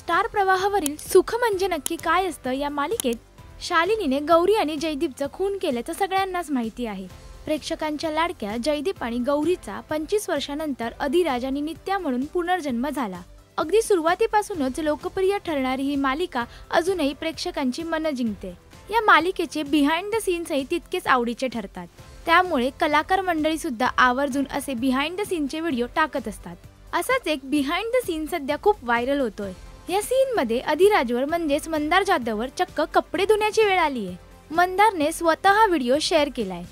Star प्रवाहावरील सुख म्हणजे नक्की काय असतं या मालिकेत शालिनीने गौरी आणि जयदीपचं खून केल्याचं सगळ्यांनाच माहिती आहे। प्रेक्षकांच्या लाडक्या जयदीप आणि गौरीचा 25 वर्षांनंतर अधिराज आणि नित्या म्हणून पुनर्जन्म झाला। अगदी सुरुवातीपासूनच लोकप्रिय ठरणारी ही मालिका अजूनही प्रेक्षकांची मनं जिंकते। या मालिकेचे बिहाइंड द सीन्सही तितकेच आवडीचे ठरतात, त्यामुळे कलाकार मंडळी सुद्धा आवर्जून असे बिहाइंड द सीनचे व्हिडिओ टाकत असतात। असाच एक बिहाइंड द सीन सध्या खूप व्हायरल होतोय। या सीन मध्ये अधिराजवर म्हणजेच मंदार जाधववर चक्क कपडे धुण्याची वेळ आली आहे। मंदारने स्वतः हा व्हिडिओ शेअर केलाय।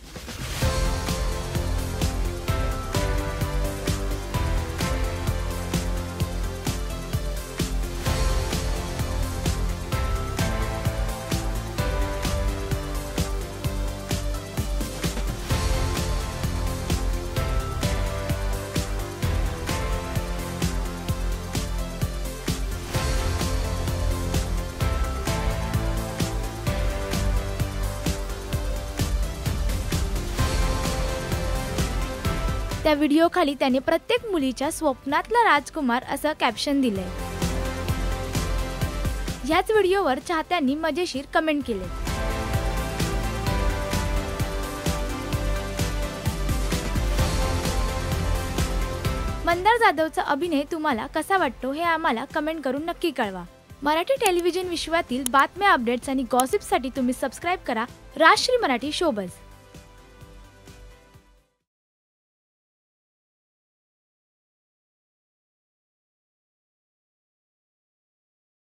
त्या व्हिडिओ खाली त्याने प्रत्येक मुलीच्या स्वप्नातला राजकुमार असं कॅप्शन दिलंय। याच व्हिडिओवर चाहत्यांनी मजेशीर कमेंट केले। मंदार जाधवचा अभिनय तुम्हाला कसा वाटतो हे आम्हाला कमेंट करून नक्की कळवा। मराठी टेलिव्हिजन विश्वातील बातम्या, अपडेट्स आणि गॉसिपसाठी तुम्ही सबस्क्राइब करा राजश्री मराठी शोबज।